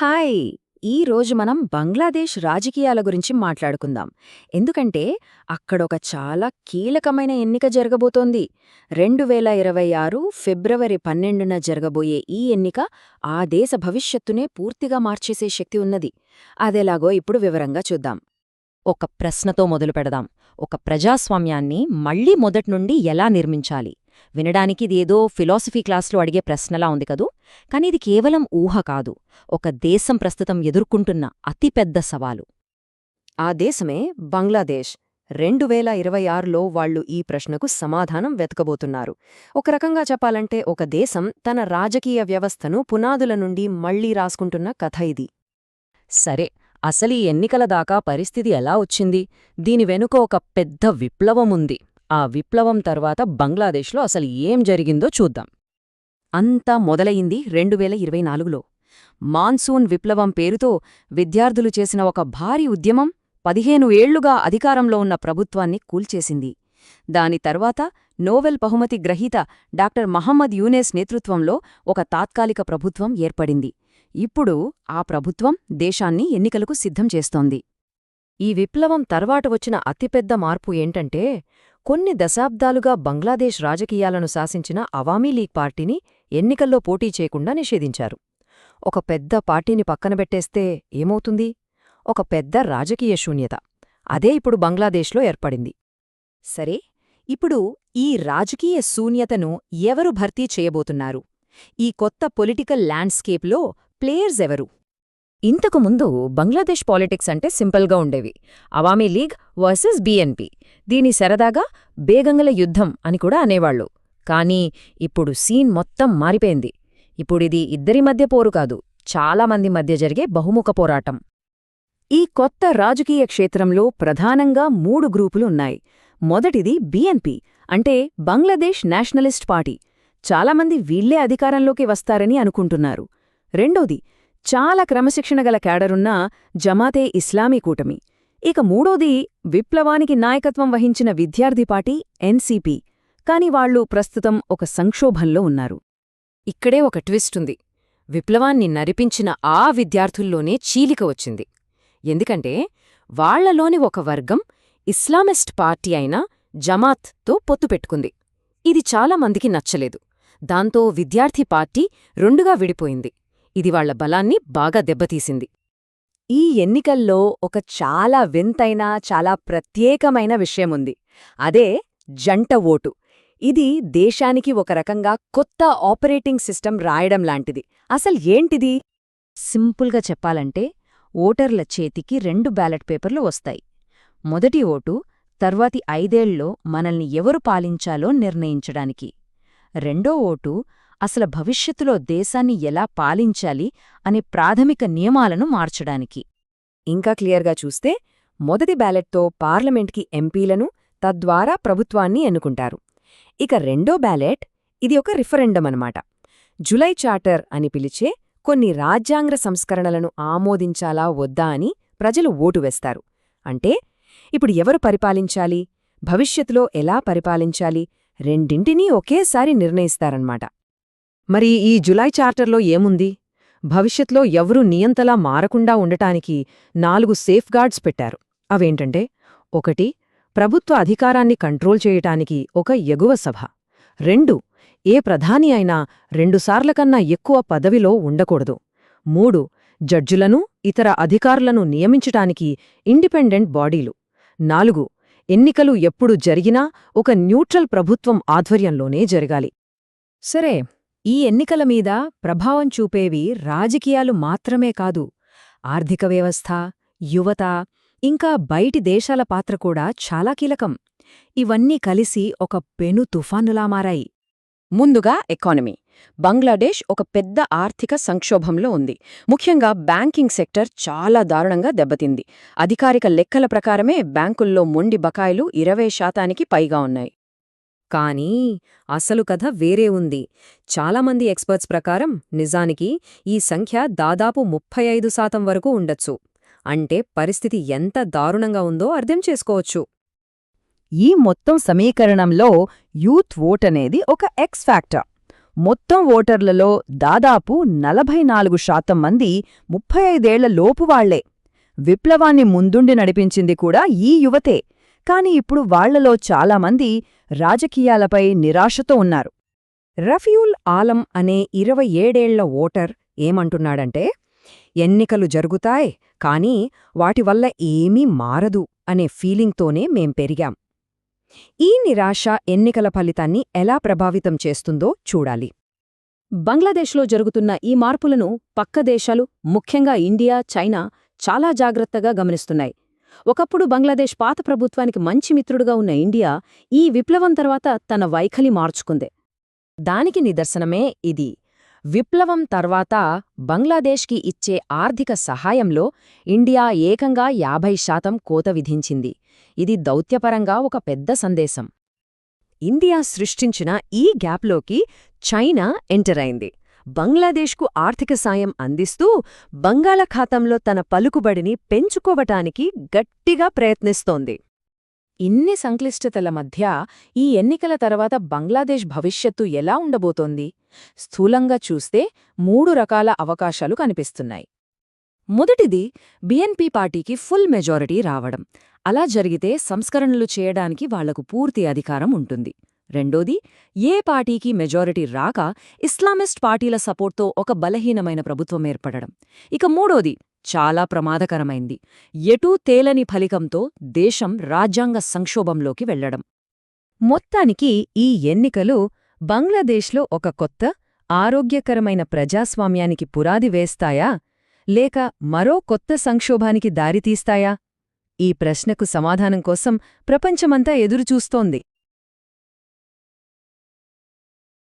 Hi! ఈ రోజు మనం బంగ్లాదేశ్ రాజకీయాల గురించి మాట్లాడుకుందాం. ఎందుకంటే అక్కడొక చాలా కీలకమైన ఎన్నిక జరగబోతోంది. 2026 ఫిబ్రవరి 12న జరగబోయే ఈ ఎన్నిక ఆ దేశ భవిష్యత్తునే పూర్తిగా మార్చేసే శక్తి ఉన్నది. అదెలాగో ఇప్పుడు వివరంగా చూద్దాం. ఒక ప్రశ్నతో మొదలుపెడదాం. ఒక ప్రజాస్వామ్యాన్ని మళ్లీ మొదట్నుండి ఎలా నిర్మించాలి? వినడానికి ఇదేదో ఫిలాసఫీ క్లాస్లో అడిగే ప్రశ్నలా ఉంది కదూ. కాని ఇది కేవలం ఊహ కాదు, ఒక దేశం ప్రస్తుతం ఎదుర్కొంటున్న అతిపెద్ద సవాలు. ఆ దేశమే బంగ్లాదేశ్. 2026లో వాళ్లు ఈ ప్రశ్నకు సమాధానం వెతకబోతున్నారు. ఒక రకంగా చెప్పాలంటే ఒక దేశం తన రాజకీయ వ్యవస్థను పునాదుల నుండి మళ్లీ రాసుకుంటున్న కథ ఇది. సరే, అసలీ ఎన్నికల దాకా పరిస్థితి ఎలా వచ్చింది? దీని వెనుక ఒక పెద్ద విప్లవముంది. ఆ విప్లవం తర్వాత బంగ్లాదేశ్లో అసలు ఏం జరిగిందో చూద్దాం. అంతా మొదలయింది 2024లో. మాన్సూన్ విప్లవం పేరుతో విద్యార్థులు చేసిన ఒక భారీ ఉద్యమం 15 ఏళ్లుగా అధికారంలో ఉన్న ప్రభుత్వాన్ని కూల్చేసింది. దాని తర్వాత నోబెల్ బహుమతి గ్రహీత డాక్టర్ మహమ్మద్ యూనేస్ నేతృత్వంలో ఒక తాత్కాలిక ప్రభుత్వం ఏర్పడింది. ఇప్పుడు ఆ ప్రభుత్వం దేశాన్ని ఎన్నికలకు సిద్ధం చేస్తోంది. ఈ విప్లవం తర్వాత వచ్చిన అతిపెద్ద మార్పు ఏంటంటే, కొన్ని దశాబ్దాలుగా బంగ్లాదేశ్ రాజకీయాలను శాసించిన అవామీ లీగ్ పార్టీని ఎన్నికల్లో పోటీ చేయకుండా నిషేధించారు. ఒక పెద్ద పార్టీని పక్కనబెట్టేస్తే ఏమవుతుంది? ఒక పెద్ద రాజకీయ శూన్యత. అదే ఇప్పుడు బంగ్లాదేశ్లో ఏర్పడింది. సరే, ఇప్పుడు ఈ రాజకీయ శూన్యతను ఎవరు భర్తీ చేయబోతున్నారు? ఈ కొత్త పొలిటికల్ ల్యాండ్స్కేప్లో ప్లేయర్స్ ఎవరు? ఇంతకుముందు బంగ్లాదేశ్ పాలిటిక్స్ అంటే సింపుల్గా ఉండేవి. Awami league versus BNP. దీని సరదాగా బేగంగల యుద్ధం అని కూడా అనేవాళ్లు. కానీ ఇప్పుడు సీన్ మొత్తం మారిపోయింది. ఇప్పుడిది ఇద్దరి మధ్య పోరు కాదు, చాలామంది మధ్య జరిగే బహుముఖ పోరాటం. ఈ కొత్త రాజకీయ క్షేత్రంలో ప్రధానంగా 3 గ్రూపులు ఉన్నాయి. మొదటిది బీఎన్పీ, అంటే బంగ్లాదేశ్ నేషనలిస్ట్ పార్టీ. చాలామంది వీళ్లే అధికారంలోకి వస్తారని అనుకుంటున్నారు. రెండోది చాలా క్రమశిక్షణగల క్యాడరున్న జమాతే ఇస్లామీ కూటమి. ఇక మూడోది విప్లవానికి నాయకత్వం వహించిన విద్యార్థి పార్టీ ఎన్సీపీ. కాని వాళ్లు ప్రస్తుతం ఒక సంక్షోభంలో ఉన్నారు. ఇక్కడే ఒక ట్విస్ట్ ఉంది. విప్లవాన్ని నడిపించిన ఆ విద్యార్థుల్లోనే చీలిక వచ్చింది. ఎందుకంటే వాళ్లలోని ఒక వర్గం ఇస్లామిస్ట్ పార్టీ అయిన జమాత్తో పొత్తు పెట్టుకుంది. ఇది చాలామందికి నచ్చలేదు. దాంతో విద్యార్థి పార్టీ రెండుగా విడిపోయింది. ఇది వాళ్ల బలాన్ని బాగా దెబ్బతీసింది. ఈ ఎన్నికల్లో ఒక చాలా వింతైన, చాలా ప్రత్యేకమైన విషయముంది. అదే జంట ఓటు. ఇది దేశానికి ఒక రకంగా కొత్త ఆపరేటింగ్ సిస్టమ్ రాయడం లాంటిది. అసలు ఏంటిది? సింపుల్గా చెప్పాలంటే ఓటర్ల చేతికి 2 బ్యాలెట్ పేపర్లు వస్తాయి. మొదటి ఓటు తర్వాతి 5 ఏళ్లలో మనల్ని ఎవరు పాలించాలో నిర్ణయించడానికి. రెండో ఓటు అసలు భవిష్యత్తులో దేశాన్ని ఎలా పాలించాలి అనే ప్రాథమిక నియమాలను మార్చడానికి. ఇంకా క్లియర్గా చూస్తే మొదటి బ్యాలెట్తో పార్లమెంట్కి ఎంపీలను, తద్వారా ప్రభుత్వాన్ని ఎన్నుకుంటారు. ఇక రెండో బ్యాలెట్, ఇది ఒక రిఫరెండం అన్నమాట. జులై చార్టర్ అని పిలిచే కొన్ని రాజ్యాంగ సంస్కరణలను ఆమోదించాలా వద్దా అని ప్రజలు ఓటు వేస్తారు. అంటే ఇప్పుడు ఎవరు పరిపాలించాలి, భవిష్యత్తులో ఎలా పరిపాలించాలి, రెండింటినీ ఒకేసారి నిర్ణయిస్తారన్నమాట. మరి ఈ జులై చార్టర్లో ఏముంది? భవిష్యత్లో ఎవరూ నియంతలా మారకుండా ఉండటానికి 4 సేఫ్గార్డ్స్ పెట్టారు. అవేంటంటే, 1 ప్రభుత్వ అధికారాన్ని కంట్రోల్ చేయటానికి ఒక ఎగువ సభ. 2 ఏ ప్రధాని అయినా 2 సార్లకన్నా ఎక్కువ పదవిలో ఉండకూడదు. 3 జడ్జులను, ఇతర అధికారులను నియమించటానికి ఇండిపెండెంట్ బాడీలు. 4 ఎన్నికలు ఎప్పుడు జరిగినా ఒక న్యూట్రల్ ప్రభుత్వం ఆధ్వర్యంలోనే జరగాలి. సరే, ఈ ఎన్నికల మీద ప్రభావం చూపేవి రాజకీయాలు మాత్రమే కాదు, ఆర్థిక వ్యవస్థ, యువత, ఇంకా బయటి దేశాల పాత్ర కూడా చాలా కీలకం. ఇవన్నీ కలిసి ఒక పెను తుఫానులా మారాయి. ముందుగా ఎకానమీ. బంగ్లాదేశ్ ఒక పెద్ద ఆర్థిక సంక్షోభంలో ఉంది. ముఖ్యంగా బ్యాంకింగ్ సెక్టర్ చాలా దారుణంగా దెబ్బతింది. అధికారిక లెక్కల ప్రకారమే బ్యాంకుల్లో మొండి బకాయిలు 20% పైగా ఉన్నాయి. కానీ అసలు కథ వేరే ఉంది. చాలామంది ఎక్స్పర్ట్స్ ప్రకారం నిజానికి ఈ సంఖ్య దాదాపు 35% వరకు ఉండొచ్చు. అంటే పరిస్థితి ఎంత దారుణంగా ఉందో అర్థం చేసుకోవచ్చు. ఈ మొత్తం సమీకరణంలో యూత్ ఓట్ అనేది ఒక ఎక్స్ ఫ్యాక్టర్. మొత్తం ఓటర్లలో దాదాపు 44% మంది 35 లోపు వాళ్లే. విప్లవాన్ని ముందుండి నడిపించింది కూడా ఈ యువతే. కాని ఇప్పుడు వాళ్లలో చాలామంది రాజకీయాలపై నిరాశతో ఉన్నారు. రఫీయుల్ ఆలం అనే 27 ఓటర్ ఏమంటున్నాడంటే, ఎన్నికలు జరుగుతాయ్ కానీ వాటివల్ల ఏమీ మారదు అనే ఫీలింగ్తోనే మేం పెరిగాం. ఈ నిరాశ ఎన్నికల ఫలితాన్ని ఎలా ప్రభావితం చేస్తుందో చూడాలి. బంగ్లాదేశ్లో జరుగుతున్న ఈ మార్పులను పక్క దేశాలు, ముఖ్యంగా ఇండియా, చైనా చాలా జాగ్రత్తగా గమనిస్తున్నాయి. ఒకప్పుడు బంగ్లాదేశ్ పాత ప్రభుత్వానికి మంచి మిత్రుడుగా ఉన్న ఇండియా ఈ విప్లవం తర్వాత తన వైఖరి మార్చుకుంది. దానికి నిదర్శనమే ఇది. విప్లవం తర్వాత బంగ్లాదేశ్కి ఇచ్చే ఆర్థిక సహాయంలో ఇండియా ఏకంగా 50% కోత విధించింది. ఇది దౌత్యపరంగా ఒక పెద్ద సందేశం. ఇండియా సృష్టించిన ఈ గ్యాప్లోకి చైనా ఎంటర్ అయింది. బంగ్లాదేశ్కు ఆర్థిక సాయం అందిస్తూ బంగాళాఖాతంలో తన పలుకుబడిని పెంచుకోవటానికి గట్టిగా ప్రయత్నిస్తోంది. ఇన్ని సంక్లిష్టతల మధ్య ఈ ఎన్నికల తర్వాత బంగ్లాదేశ్ భవిష్యత్తు ఎలా ఉండబోతోంది? స్థూలంగా చూస్తే 3 రకాల అవకాశాలు కనిపిస్తున్నాయి. మొదటిది, బీఎన్పీ పార్టీకి ఫుల్ మెజారిటీ రావడం. అలా జరిగితే సంస్కరణలు చేయడానికి వాళ్లకు పూర్తి అధికారం ఉంటుంది. రెండోది, ఏ పార్టీకి మెజారిటీ రాక ఇస్లామిస్ట్ పార్టీల సపోర్ట్తో ఒక బలహీనమైన ప్రభుత్వం ఏర్పడడం. ఇక మూడోది చాలా ప్రమాదకరమైంది. ఎటూ తేలని ఫలితంతో దేశం రాజ్యాంగ సంక్షోభంలోకి వెళ్లడం. మొత్తానికి ఈ ఎన్నికలు బంగ్లాదేశ్లో ఒక కొత్త, ఆరోగ్యకరమైన ప్రజాస్వామ్యానికి పునాది వేస్తాయా లేక మరో కొత్త సంక్షోభానికి దారితీస్తాయా? ఈ ప్రశ్నకు సమాధానం కోసం ప్రపంచమంతా ఎదురుచూస్తోంది.